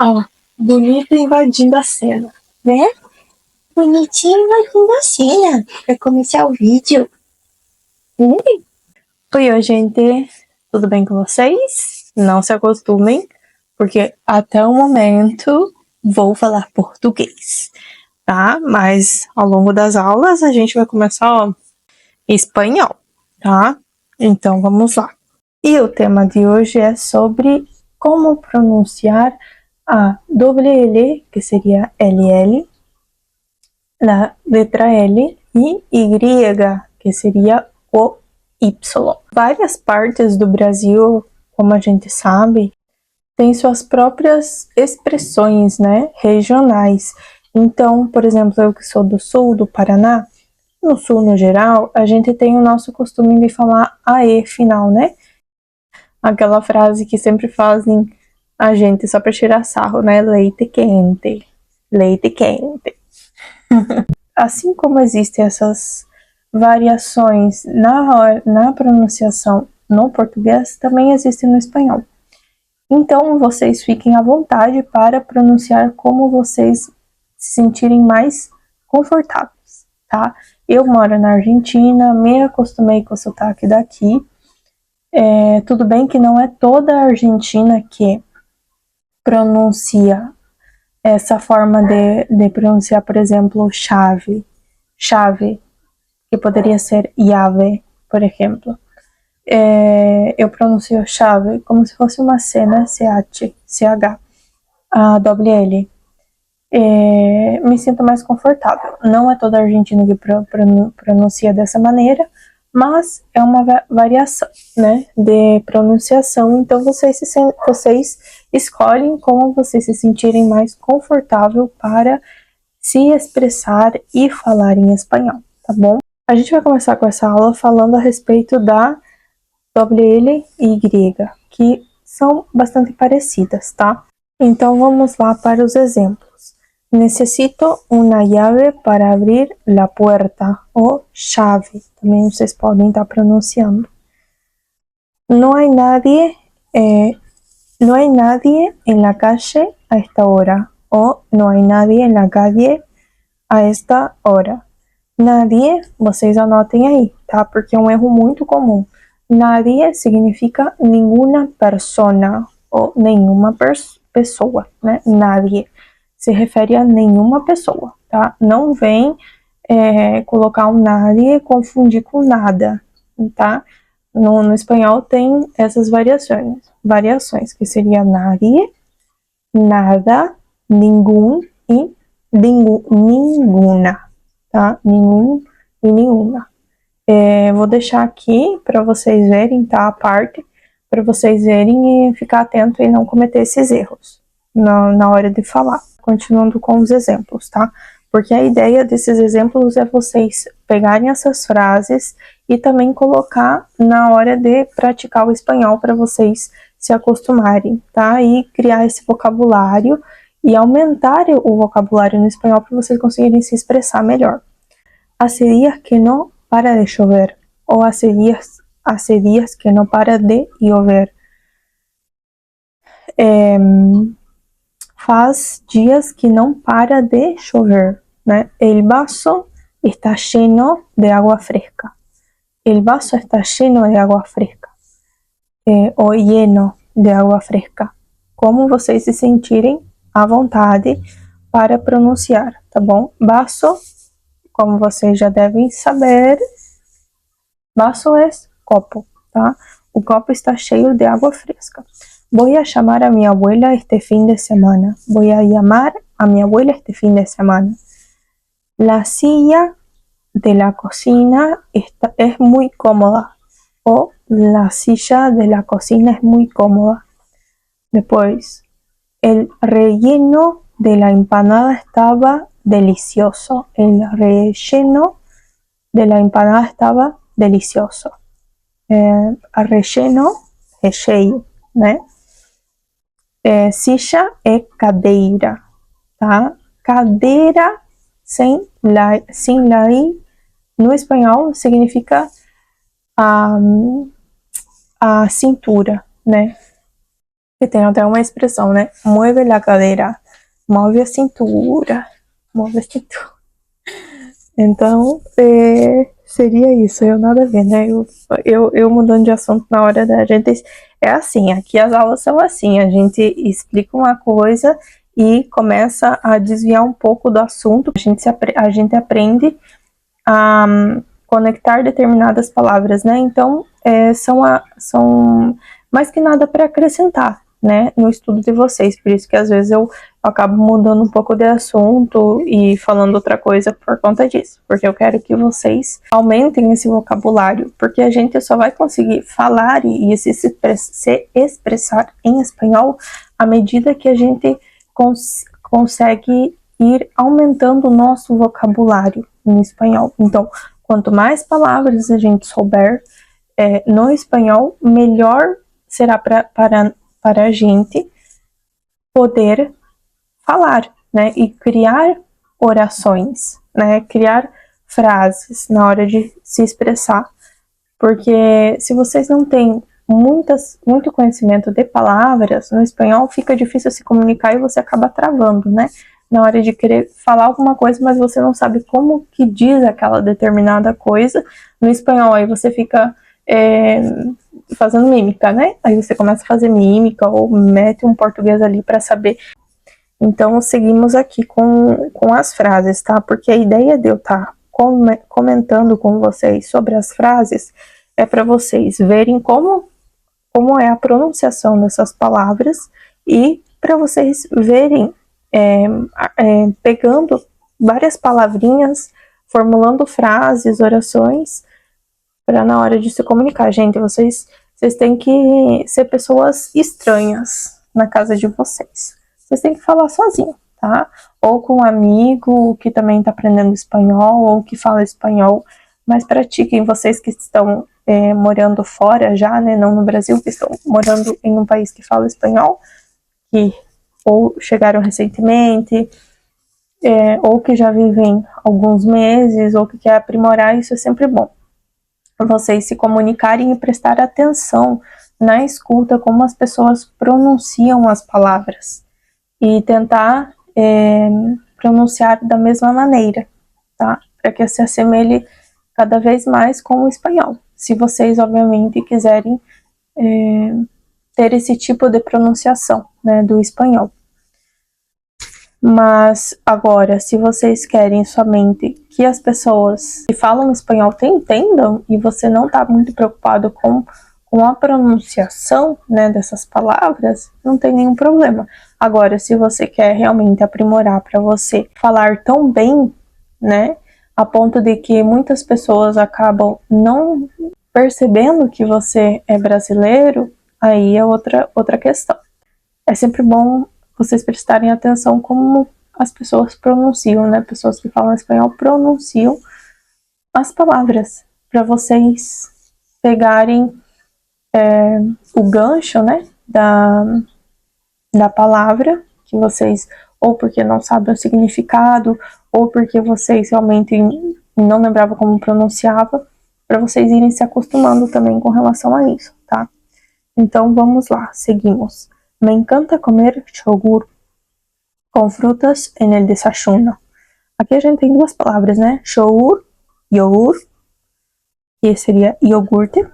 Ó, bonito invadindo a cena, né? Bonitinho invadindo a cena pra começar o vídeo. Oi, gente, tudo bem com vocês? Não se acostumem, porque até o momento vou falar português, tá? Mas ao longo das aulas a gente vai começar, ó, espanhol, tá? Então vamos lá. E o tema de hoje é sobre como pronunciar a doble L, que seria LL, la letra L, e Y, que seria o Y. Várias partes do Brasil, como a gente sabe, têm suas próprias expressões, né, regionais. Então, por exemplo, eu que sou do sul do Paraná, no sul no geral, a gente tem o nosso costume de falar AE final, né? Aquela frase que sempre fazem a gente só para tirar sarro, né? Leite quente, leite quente. Assim como existem essas variações na pronunciação no português, também existem no espanhol. Então, vocês fiquem à vontade para pronunciar como vocês se sentirem mais confortáveis, tá? Eu moro na Argentina, me acostumei com o sotaque daqui. Tudo bem que não é toda a Argentina que pronuncia essa forma de pronunciar, por exemplo, chave, que poderia ser llave, por exemplo. Eu pronuncio chave como se fosse uma C, né? CH, a doble L. Me sinto mais confortável. Não é toda a Argentina que pronuncia dessa maneira, mas é uma variação, né, de pronunciação. Então vocês escolhem como vocês se sentirem mais confortável para se expressar e falar em espanhol, tá bom? A gente vai começar com essa aula falando a respeito da L e Y, que são bastante parecidas, tá? Então vamos lá para os exemplos. Necesito una llave para abrir la puerta, ou chave, também vocês podem estar pronunciando. No hay nadie en la calle a esta hora, ou no hay nadie en la calle a esta hora. Nadie, vocês anotem aí, tá? Porque é um erro muito comum. Nadie significa nenhuma persona, ou nenhuma pessoa, né? Nadie se refere a nenhuma pessoa, tá? Não vem colocar um nadie e confundir com nada, tá? No espanhol tem essas variações, que seria nadie, nada, ninguém e ninguna, tá? Nenhum e nenhuma. Vou deixar aqui para vocês verem, tá? A parte, para vocês verem e ficar atento e não cometer esses erros na hora de falar. Continuando com os exemplos, tá? Porque a ideia desses exemplos é vocês pegarem essas frases e também colocar na hora de praticar o espanhol para vocês se acostumarem, tá? E criar esse vocabulário e aumentar o vocabulário no espanhol para vocês conseguirem se expressar melhor. Hace días que no para de chover, ou hace días que no para de llover. Faz dias que não para de chover, né? El vaso está lleno de agua fresca. El vaso está lleno de agua fresca. Ou lleno de agua fresca. Como vocês se sentirem à vontade para pronunciar, tá bom? Vaso, como vocês já devem saber, vaso é copo, tá? O copo está cheio de água fresca. Voy a llamar a mi abuela este fin de semana. Voy a llamar a mi abuela este fin de semana. La silla de la cocina es muy cómoda. O la silla de la cocina es muy cómoda. Después, el relleno de la empanada estaba delicioso. El relleno de la empanada estaba delicioso. Relleno, recheio, né? Silla é cadeira, tá? Cadeira sem la I no espanhol significa a cintura, né? E tem até uma expressão, né? Mueve la cadera, move a cintura, move a cintura. Então, seria isso, eu nada a ver, né? Eu mudando de assunto na hora da gente. É assim, aqui as aulas são assim, a gente explica uma coisa e começa a desviar um pouco do assunto, a gente aprende a conectar determinadas palavras, né? Então, são mais que nada para acrescentar, né, no estudo de vocês. Por isso que às vezes eu acabo mudando um pouco de assunto e falando outra coisa por conta disso, porque eu quero que vocês aumentem esse vocabulário, porque a gente só vai conseguir falar e se expressar em espanhol à medida que a gente consegue ir aumentando o nosso vocabulário em espanhol. Então, quanto mais palavras a gente souber no espanhol, melhor será para a gente poder falar, né? E criar orações, né? Criar frases na hora de se expressar. Porque se vocês não têm muito conhecimento de palavras, no espanhol fica difícil se comunicar e você acaba travando, né? Na hora de querer falar alguma coisa, mas você não sabe como que diz aquela determinada coisa no espanhol, aí você fica fazendo mímica, né? Aí você começa a fazer mímica ou mete um português ali para saber. Então, seguimos aqui com as frases, tá? Porque a ideia de eu estar comentando com vocês sobre as frases é para vocês verem como é a pronunciação dessas palavras e para vocês verem, pegando várias palavrinhas, formulando frases, orações, para na hora de se comunicar. Gente, vocês têm que ser pessoas estranhas na casa de vocês. Vocês têm que falar sozinho, tá? Ou com um amigo que também está aprendendo espanhol ou que fala espanhol, mas pratiquem. Vocês que estão morando fora já, né? Não no Brasil, que estão morando em um país que fala espanhol, que ou chegaram recentemente, ou que já vivem alguns meses, ou que quer aprimorar, isso é sempre bom. Vocês se comunicarem e prestar atenção na escuta, como as pessoas pronunciam as palavras e tentar pronunciar da mesma maneira, tá? Para que se assemelhe cada vez mais com o espanhol. Se vocês, obviamente, quiserem ter esse tipo de pronunciação, né, do espanhol. Mas agora, se vocês querem somente que as pessoas que falam espanhol te entendam e você não está muito preocupado com a pronunciação, né, dessas palavras, não tem nenhum problema. Agora, se você quer realmente aprimorar para você falar tão bem, né, a ponto de que muitas pessoas acabam não percebendo que você é brasileiro, aí é outra questão. É sempre bom vocês prestarem atenção como as pessoas pronunciam, né? Pessoas que falam espanhol pronunciam as palavras, para vocês pegarem o gancho, né? Da palavra, que vocês, ou porque não sabem o significado, ou porque vocês realmente não lembravam como pronunciava, para vocês irem se acostumando também com relação a isso, tá? Então vamos lá, seguimos. Me encanta comer yogur com frutas en el desayuno. Aqui a gente tem duas palavras, né? Yogur, que seria iogurte,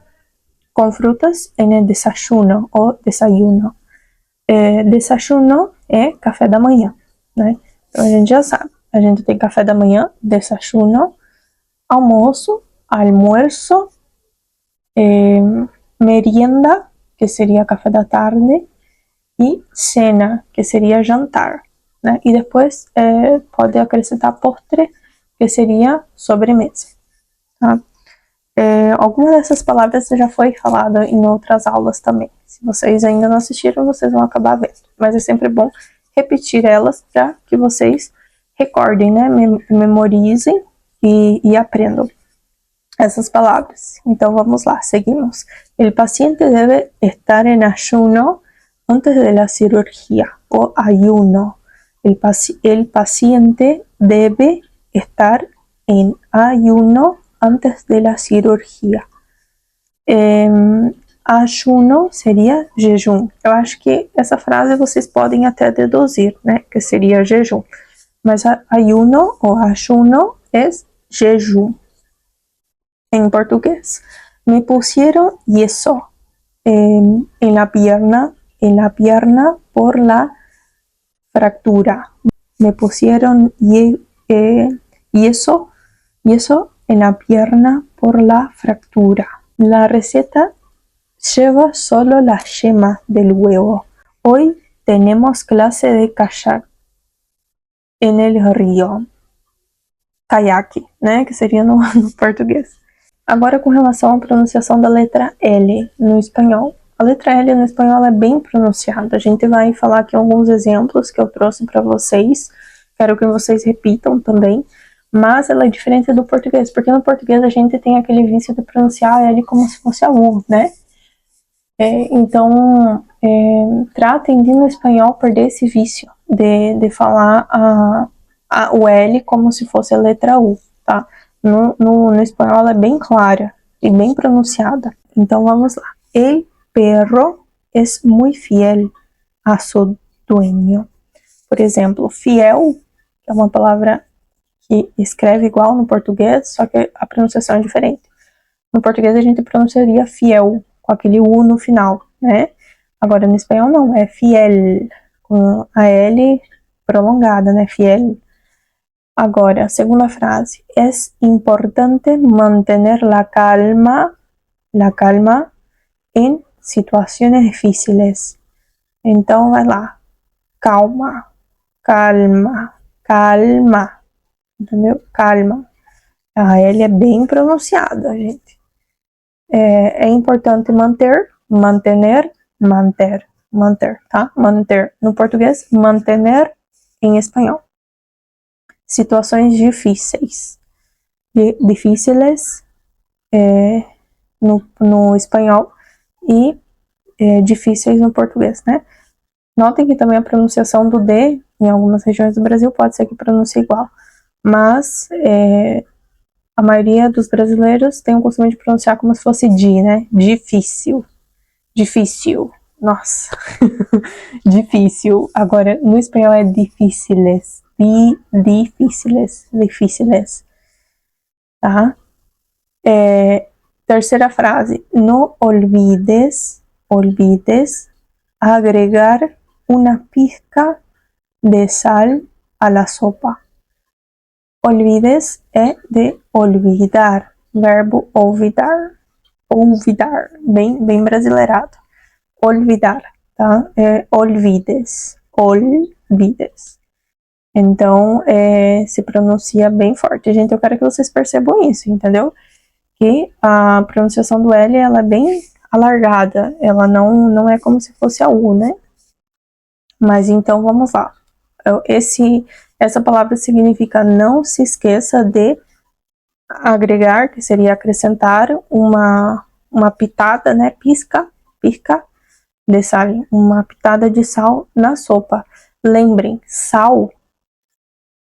com frutas en el desayuno, ou desayuno. Desayuno é café da manhã, né? Então a gente já sabe. A gente tem café da manhã, desayuno, almoço, almuerzo, merienda, que seria café da tarde, e cena, que seria jantar, né? E depois pode acrescentar postre, que seria sobremesa, tá? Alguma dessas palavras já foi falada em outras aulas também. Se vocês ainda não assistiram, vocês vão acabar vendo. Mas é sempre bom repetir elas para que vocês recordem, né? Memorizem e aprendam essas palavras. Então vamos lá, seguimos. El paciente debe estar en ayuno antes de la cirugía, o ayuno. El paciente debe estar en ayuno antes de la cirugía. ayuno seria jejum. Eu acho que essa frase vocês podem até deduzir, né? Que seria jejum. Mas ayuno ou ayuno é jejum em português. Me pusieron yeso en la pierna por la fractura. Me pusieron yeso en la pierna por la fractura. La receta lleva solo la yema del huevo. Hoy tenemos clase de kayak en el río. Kayak, né? Que seria no português. Agora, com relação à pronunciação da letra L no espanhol. A letra L no espanhol é bem pronunciada. A gente vai falar aqui alguns exemplos que eu trouxe para vocês. Quero que vocês repitam também. Mas ela é diferente do português, porque no português a gente tem aquele vício de pronunciar L como se fosse a U, né? Então, tratem de no espanhol perder esse vício de falar o L como se fosse a letra U, tá? No espanhol ela é bem clara e bem pronunciada. Então vamos lá. El perro es muy fiel a su dueño. Por exemplo, fiel é uma palavra que escreve igual no português, só que a pronunciação é diferente. No português a gente pronunciaria fiel, com aquele U no final, né? Agora no espanhol não, é fiel, com a L prolongada, né? Fiel. Agora, segunda frase. Es importante mantener la calma en situaciones difíciles. Então, vai lá. Calma, calma, calma. Entendeu? Calma. A L é bem pronunciada, gente. É importante manter, tá? Manter. No português, mantener em espanhol. Situações difíceis. Difíceis no espanhol e difíceis no português, né? Notem que também a pronunciação do D em algumas regiões do Brasil pode ser que pronuncie igual, mas a maioria dos brasileiros tem o costume de pronunciar como se fosse di, né? Difícil. Nossa. Difícil. Agora, no espanhol é difíciles. Difíciles. Tá? Terceira frase. No olvides agregar una pizca de sal a la sopa. Olvides é de olvidar. Verbo olvidar. Bem brasileirado. Olvidar, tá? Olvides. Então, se pronuncia bem forte. Gente, eu quero que vocês percebam isso, entendeu? Que a pronunciação do L, ela é bem alargada. Ela não é como se fosse a U, né? Mas então, vamos lá. Essa palavra significa não se esqueça de agregar, que seria acrescentar uma pitada, né? Pisca de sal, uma pitada de sal na sopa. Lembrem, sal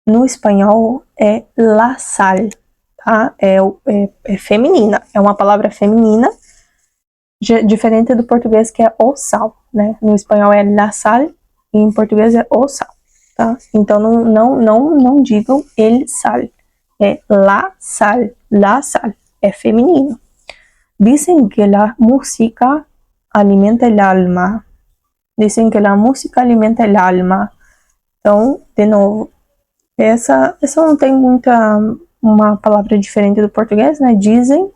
no espanhol é la sal, tá? É feminina, é uma palavra feminina, diferente do português que é o sal, né? No espanhol é la sal e em português é o sal, tá? Então não digam el sal, é la sal, é feminino. Dicen que la música alimenta el alma. Então, de novo, essa não tem uma palavra diferente do português, né? Dicen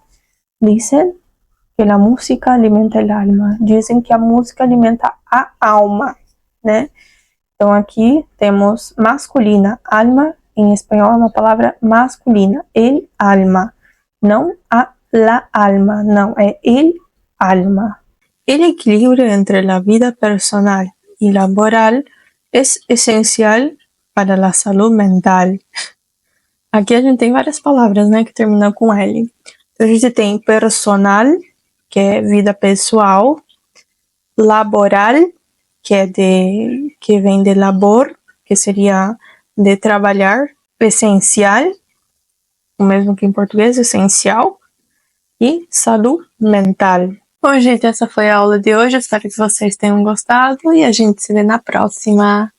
que la música alimenta el alma. Dizem que a música alimenta a alma, né? Então, aqui temos masculina. Alma, em espanhol, é uma palavra masculina. El alma. Não la alma, não. É el alma. El equilibrio entre la vida personal y laboral es esencial para la salud mental. Aqui a gente tem várias palavras, né, que terminam com L. Então, a gente tem personal, que é vida pessoal, laboral, que vem de labor, que seria de trabalhar, essencial, o mesmo que em português, essencial, e saúde mental, Bom, gente, essa foi a aula de hoje. Eu espero que vocês tenham gostado e a gente se vê na próxima.